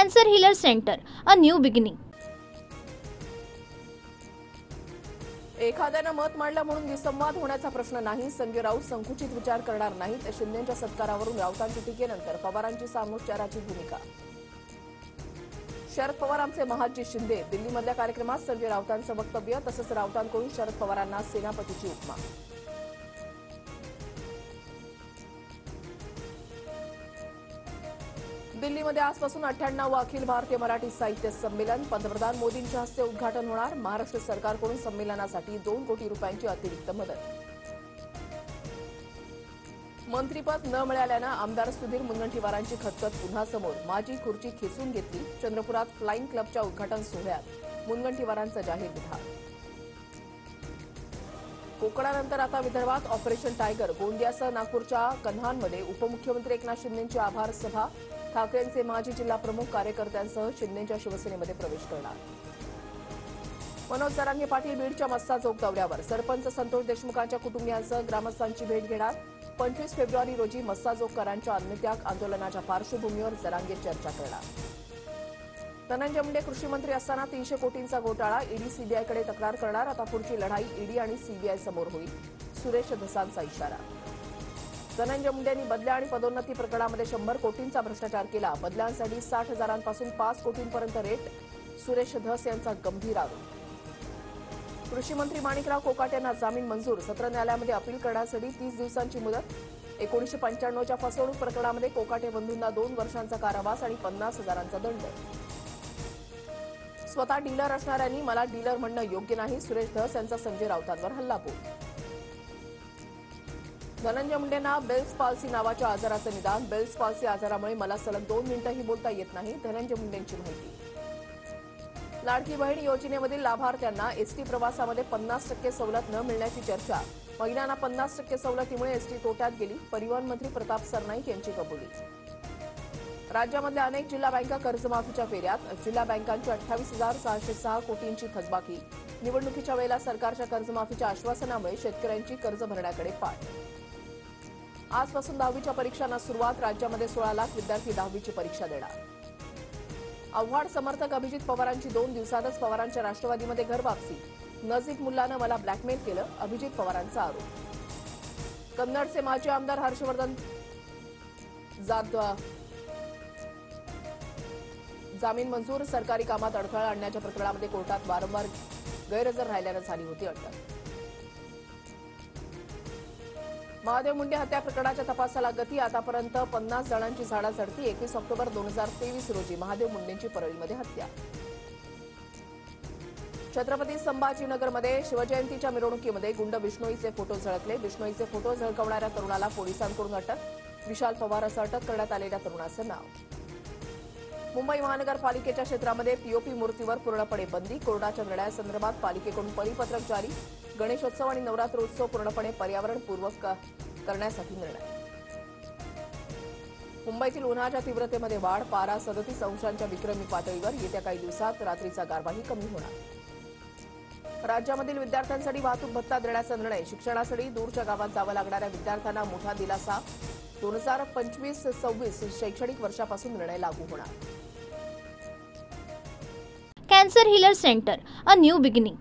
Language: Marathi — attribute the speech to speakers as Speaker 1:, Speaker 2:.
Speaker 1: Cancer Healer Center, a new beginning.
Speaker 2: एखाद्यानं मत मांडलं म्हणून विसंवाद होण्याचा प्रश्न नाही. संजय राऊत संकुचित विचार करणार नाहीत. शिंदेच्या सत्कारावरून राऊतांच्या टीकेनंतर पवारांची सामोपचाराची भूमिका. शरद पवार आमचे महाजी शिंदे. दिल्लीमधल्या कार्यक्रमात संजय राऊतांचं वक्तव्य. तसंच राऊतांकडून शरद पवारांना सेनापतीची उपमा. दिल्लीमध्ये आजपासून 98वे अखिल भारतीय मराठी साहित्य संमेलन. पंतप्रधान मोदींच्या हस्ते उद्घाटन होणार. महाराष्ट्र सरकारकडून संमेलनासाठी 2 कोटी रुपयांची अतिरिक्त मदत. मंत्रीपद न मिळाल्यानं आमदार सुधीर मुनगंटीवारांची खतखत पुन्हा समोर. माझी खुर्ची खेचून घेतली. चंद्रपुरात फ्लाईंग क्लबच्या उद्घाटन सोहळ्यात मुनगंटीवारांचं जाहीर विधान. कोकणानंतर आता विदर्भात ऑपरेशन टायगर. गोंदियासह नागपूरच्या कन्हानमध्ये उपमुख्यमंत्री एकनाथ शिंदेंची आभार सभा. ठाकरेंचे माजी जिल्हा प्रमुख कार्यकर्त्यांसह शिंदेच्या शिवसेनेमध्ये प्रवेश करणार. मनोज जरांगे पाटील बीडच्या मस्सा चौक दौऱ्यावर. सरपंच संतोष देशमुखांच्या कुटुंबियांसह ग्रामस्थांची भेट घेणार. 25 फेब्रुवारी रोजी मस्सा चौककरांच्या अन्नत्याग आंदोलनाच्या पार्श्वभूमीवर जरांगे चर्चा करणार. धनंजय मुंडे कृषी मंत्री असताना 300 कोटींचा घोटाळा. ईडी सीबीआयकडे तक्रार करणार. आता पुढची लढाई ईडी आणि सीबीआय समोर होईल. सुरेश धसांचा इशारा. धनंजय मुंडेंनी बदल्या आणि पदोन्नती प्रकरणामध्ये 100 कोटींचा भ्रष्टाचार केला. बदल्यांसाठी 60,000पासून 5 कोटींपर्यंत रेट. सुरेश धस यांचा गंभीर आरोप. कृषी मंत्री माणिकराव कोकाटे यांना जामीन मंजूर. सत्र न्यायालयामध्ये अपील करण्यासाठी 30 दिवसांची मुदत. 1995च्या फसवणूक प्रकरणामध्ये कोकाटे बंधूंना 2 वर्षांचा कारावास आणि 50,000चा दंड. स्वतः डीलर असणाऱ्यांनी मला डीलर म्हणणं योग्य नाही. सुरेश धस यांचा संजय राऊतांवर हल्लाबोल. धनंजय मुंडेंना बेल्स पाल्सी नावाच्या आजाराचं निदान. बेल्स पाल्सी आजारामुळे मला सलग 2 मिनिटंही बोलता येत नाही. धनंजय मुंडेंची माहिती. लाडकी बहीण योजनेमधील लाभार्थ्यांना एसटी प्रवासामध्ये 50% सवलत न मिळण्याची चर्चा. महिलांना 50% सवलतीमुळे एसटी तोट्यात गेली. परिवहन मंत्री प्रताप सरनाईक यांची कबुली. राज्यामधल्या अनेक जिल्हा बँका कर्जमाफीच्या फेऱ्यात. जिल्हा बँकांची 28,606 कोटींची थकबाकी. निवडणुकीच्या वेळेला सरकारच्या कर्जमाफीच्या आश्वासनामुळे शेतकऱ्यांची कर्ज भरण्याकडे पाठ. आजपासून 10वीच्या परीक्षांना सुरुवात. राज्यामध्ये 16 लाख विद्यार्थी 10वीची परीक्षा देणार. आव्हाड समर्थक अभिजित पवारांची 2 दिवसातच पवारांच्या राष्ट्रवादीमध्ये घरवापसी. नजीक मुल्लानं मला ब्लॅकमेल केलं. अभिजित पवारांचा आरोप. कन्नडचे माजी आमदार हर्षवर्धन जाधव जामीन मंजूर. सरकारी कामात अडथळा आणण्याच्या प्रकरणामध्ये कोर्टात वारंवार गैरहजर राहिल्यानं झाली होती अटक. महादेव मुंडे हत्या प्रकरणाच्या तपासाला गती. आतापर्यंत 50 जणांची झाडाझडती. 21 ऑक्टोबर 2023 रोजी महादेव मुंडेंची परळीमध्ये हत्या. छत्रपती संभाजीनगरमध्ये शिवजयंतीच्या मिरवणुकीमध्ये गुंड बिश्नोईचे फोटो झळकले. बिश्नोईचे फोटो झळकवणाऱ्या तरुणाला पोलिसांकडून अटक. विशाल पवार असं अटक करण्यात आलेल्या तरुणाचं नाव. मुंबई महानगरपालिकेच्या क्षेत्रामध्ये पीओपी मूर्तीवर पूर्णपणे बंदी. कोर्टाच्या निर्णयासंदर्भात पालिकेकडून परिपत्रक जारी. गणेशोत्सव आणि नवरात्रोत्सव पूर्णपणे पर्यावरणपूर्वक करण्यासाठी निर्णय. मुंबईतील उन्हाच्या तीव्रतेमध्ये वाढ. पारा 37 अंशांच्या विक्रमी पातळीवर. येत्या काही दिवसात रात्रीचा गारवाही कमी होणार. राज्यामधील विद्यार्थ्यांसाठी वाहतूक भत्ता देण्याचा निर्णय. शिक्षणासाठी दूरच्या गावात जावं लागणाऱ्या विद्यार्थ्यांना मोठा दिलासा. 2025-26 शैक्षणिक वर्षापासून निर्णय लागू होणार.
Speaker 1: Cancer Healer Center, a new beginning.